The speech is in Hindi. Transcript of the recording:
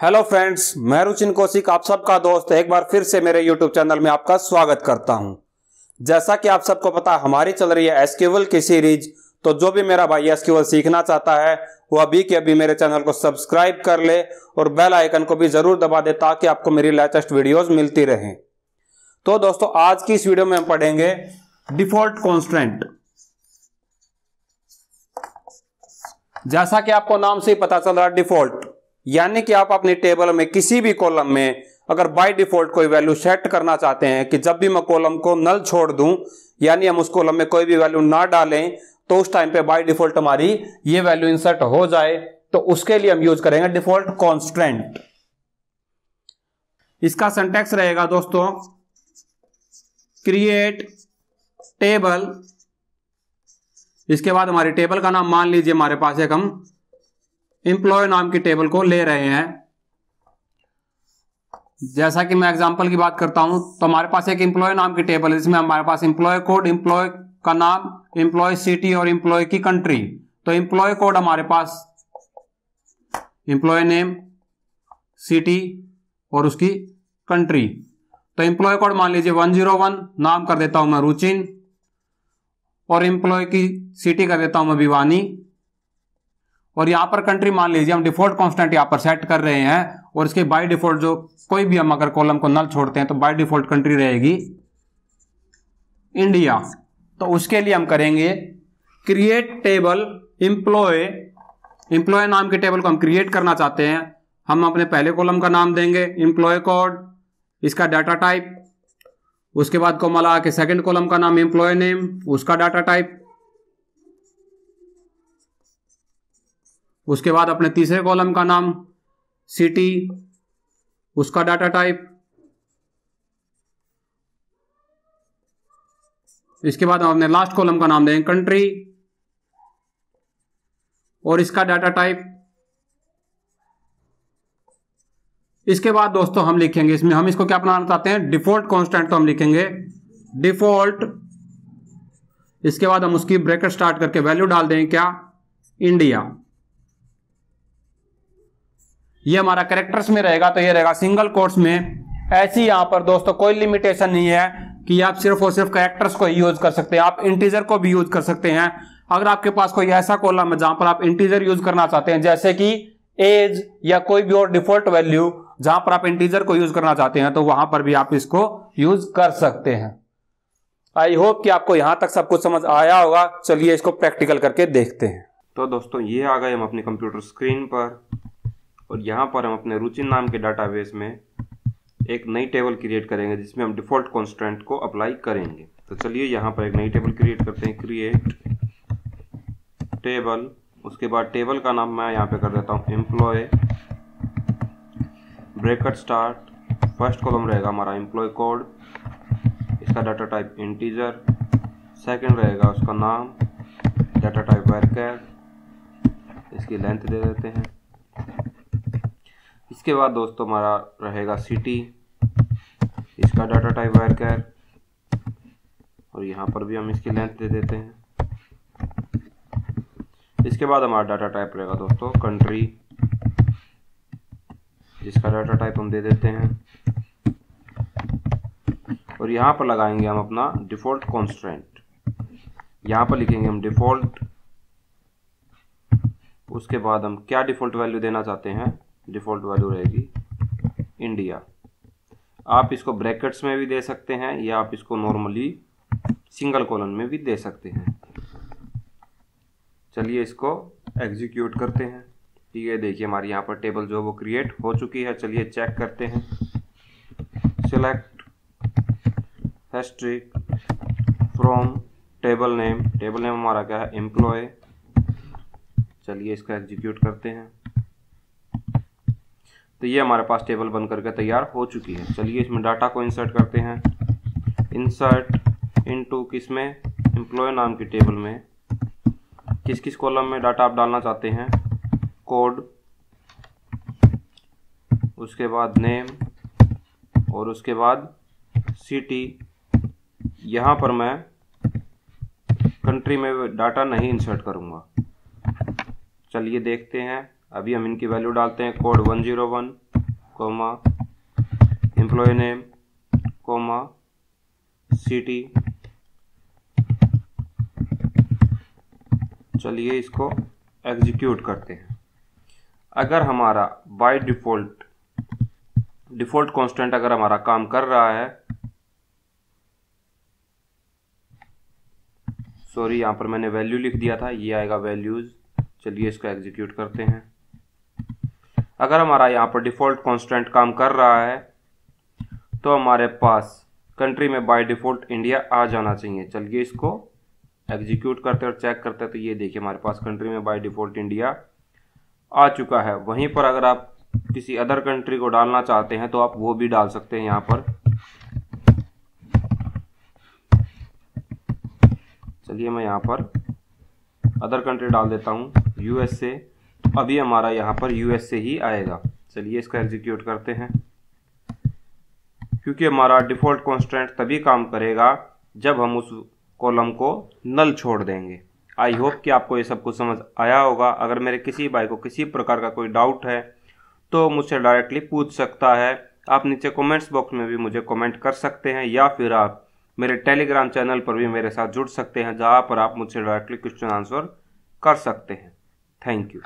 हेलो फ्रेंड्स, मैं रुचिन कौशिक आप सबका दोस्त एक बार फिर से मेरे यूट्यूब चैनल में आपका स्वागत करता हूं। जैसा कि आप सबको पता है, हमारी चल रही है एसक्यूएल की सीरीज। तो जो भी मेरा भाई एसक्यूएल सीखना चाहता है वो अभी के अभी मेरे चैनल को सब्सक्राइब कर ले और बेल आइकन को भी जरूर दबा दे ताकि आपको मेरी लेटेस्ट वीडियोज मिलती रहें। तो दोस्तों, आज की इस वीडियो में हम पढ़ेंगे डिफॉल्ट कॉन्स्टेंट। जैसा कि आपको नाम से ही पता चल रहा है, डिफॉल्ट यानी कि आप अपनी टेबल में किसी भी कॉलम में अगर बाय डिफॉल्ट कोई वैल्यू सेट करना चाहते हैं कि जब भी मैं कॉलम को नल छोड़ दूं, यानी हम उस कॉलम में कोई भी वैल्यू ना डालें तो उस टाइम पे बाय डिफॉल्ट हमारी ये वैल्यू इंसर्ट हो जाए, तो उसके लिए हम यूज करेंगे डिफॉल्ट कांस्टेंट। इसका सिंटैक्स रहेगा दोस्तों, क्रिएट टेबल। इसके बाद हमारी टेबल का नाम मान लीजिए हमारे पास एक हम एम्प्लॉय नाम की टेबल को ले रहे हैं। जैसा कि मैं एग्जांपल की बात करता हूं तो हमारे पास एक एम्प्लॉय नाम की टेबल है जिसमें हमारे पास एम्प्लॉय कोड, एम्प्लॉय का नाम, एम्प्लॉय सिटी और एम्प्लॉय की कंट्री। तो एम्प्लॉय कोड हमारे पास एम्प्लॉय नेम, सिटी और उसकी कंट्री। तो एम्प्लॉय कोड मान लीजिए 101, नाम कर देता हूं मैं रुचिन, और एम्प्लॉय की सिटी कर देता हूं मैं भिवानी, और यहां पर कंट्री मान लीजिए हम डिफॉल्ट कांस्टेंट यहां पर सेट कर रहे हैं। और इसके बाय डिफॉल्ट जो कोई भी हम अगर कॉलम को नल छोड़ते हैं तो बाय डिफॉल्ट कंट्री रहेगी इंडिया। तो उसके लिए हम करेंगे क्रिएट टेबल एम्प्लॉय। एम्प्लॉय नाम की टेबल को हम क्रिएट करना चाहते हैं। हम अपने पहले कॉलम का नाम देंगे एम्प्लॉय कोड, इसका डाटा टाइप, उसके बाद कोमा लगा के सेकंड कॉलम का नाम एम्प्लॉय नेम, उसका डाटा टाइप, उसके बाद अपने तीसरे कॉलम का नाम सिटी, उसका डाटा टाइप, इसके बाद हम अपने लास्ट कॉलम का नाम देंगे कंट्री और इसका डाटा टाइप। इसके बाद दोस्तों हम लिखेंगे इसमें, हम इसको क्या बनाना चाहते हैं, डिफॉल्ट कांस्टेंट। तो हम लिखेंगे डिफॉल्ट, इसके बाद हम उसकी ब्रैकेट स्टार्ट करके वैल्यू डाल देंगे क्या, इंडिया। ये हमारा कैरेक्टर्स में रहेगा, तो ये रहेगा सिंगल कोट्स में। ऐसी यहां पर दोस्तों कोई लिमिटेशन नहीं है कि आप सिर्फ और सिर्फ कैरेक्टर्स को ही यूज कर सकते हैं, आप इंटीजर को भी यूज कर सकते हैं। अगर आपके पास कोई ऐसा कॉलम है जहां पर आप इंटीजर यूज करना चाहते हैं, जैसे कि एज या कोई भी और डिफॉल्ट वैल्यू जहां पर आप इंटीजर को यूज करना चाहते हैं, तो वहां पर भी आप इसको यूज कर सकते हैं। आई होप कि आपको यहां तक सब कुछ समझ आया होगा। चलिए इसको प्रैक्टिकल करके देखते हैं। तो दोस्तों, ये आ गए हम अपनी कंप्यूटर स्क्रीन पर, और यहाँ पर हम अपने रुचिन नाम के डाटाबेस में एक नई टेबल क्रिएट करेंगे जिसमें हम डिफॉल्ट कांस्टेंट को अप्लाई करेंगे। तो चलिए यहाँ पर एक नई टेबल क्रिएट करते हैं, क्रिएट टेबल। उसके बाद टेबल का नाम मैं यहाँ पे कर देता हूँ employ, bracket start, first column रहेगा हमारा एम्प्लॉय कोड, इसका डाटा टाइप इंटीजर, सेकंड रहेगा उसका नाम, डाटा टाइप वर्कर, इसकी लेंथ दे देते हैं। इसके बाद दोस्तों हमारा रहेगा सिटी, इसका डाटा टाइप वर्कर, और यहाँ पर भी हम इसकी लेंथ दे देते हैं। इसके बाद हमारा डाटा टाइप रहेगा दोस्तों कंट्री, जिसका डाटा टाइप हम दे देते हैं, और यहाँ पर लगाएंगे हम अपना डिफॉल्ट कांस्टेंट। यहाँ पर लिखेंगे हम डिफॉल्ट, उसके बाद हम क्या डिफॉल्ट वैल्यू देना चाहते हैं, डिफॉल्ट वैल्यू रहेगी इंडिया। आप इसको ब्रैकेट्स में भी दे सकते हैं या आप इसको नॉर्मली सिंगल कॉलन में भी दे सकते हैं। चलिए इसको एग्जीक्यूट करते हैं। ठीक है, देखिए हमारी यहाँ पर टेबल जो वो क्रिएट हो चुकी है। चलिए चेक करते हैं। Select history from table name, table name हमारा क्या है, एम्प्लॉय। चलिए इसको एग्जीक्यूट करते हैं। तो ये हमारे पास टेबल बन करके तैयार हो चुकी है। चलिए इसमें डाटा को इंसर्ट करते हैं। इंसर्ट इनटू किसमें, एम्प्लॉय नाम की टेबल में। किस किस कॉलम में डाटा आप डालना चाहते हैं, कोड, उसके बाद नेम, और उसके बाद सिटी। यहाँ पर मैं कंट्री में डाटा नहीं इंसर्ट करूँगा। चलिए देखते हैं। अभी हम इनकी वैल्यू डालते हैं, code 101, comma employ name comma city. चलिए इसको एग्जीक्यूट करते हैं। अगर हमारा बाय डिफॉल्ट कांस्टेंट अगर हमारा काम कर रहा है, सॉरी यहाँ पर मैंने वैल्यू लिख दिया था, ये आएगा वैल्यूज। चलिए इसको एग्जीक्यूट करते हैं। अगर हमारा यहाँ पर डिफॉल्ट कांस्टेंट काम कर रहा है तो हमारे पास कंट्री में बाय डिफॉल्ट इंडिया आ जाना चाहिए। चलिए इसको एग्जीक्यूट करते हैं और चेक करते हैं, तो ये देखिए हमारे पास कंट्री में बाय डिफॉल्ट इंडिया आ चुका है। वहीं पर अगर आप किसी अदर कंट्री को डालना चाहते हैं तो आप वो भी डाल सकते हैं। यहाँ पर चलिए मैं यहाँ पर अदर कंट्री डाल देता हूँ, यूएसए। अभी हमारा यहाँ पर यूएसए ही आएगा। चलिए इसको एग्जीक्यूट करते हैं, क्योंकि हमारा डिफॉल्ट कांस्टेंट तभी काम करेगा जब हम उस कॉलम को नल छोड़ देंगे। आई होप कि आपको ये सब कुछ समझ आया होगा। अगर मेरे किसी भाई को किसी प्रकार का कोई डाउट है तो मुझसे डायरेक्टली पूछ सकता है। आप नीचे कमेंट्स बॉक्स में भी मुझे कमेंट कर सकते हैं, या फिर आप मेरे टेलीग्राम चैनल पर भी मेरे साथ जुड़ सकते हैं, जहां पर आप मुझसे डायरेक्टली क्वेश्चन आंसर कर सकते हैं। Thank you.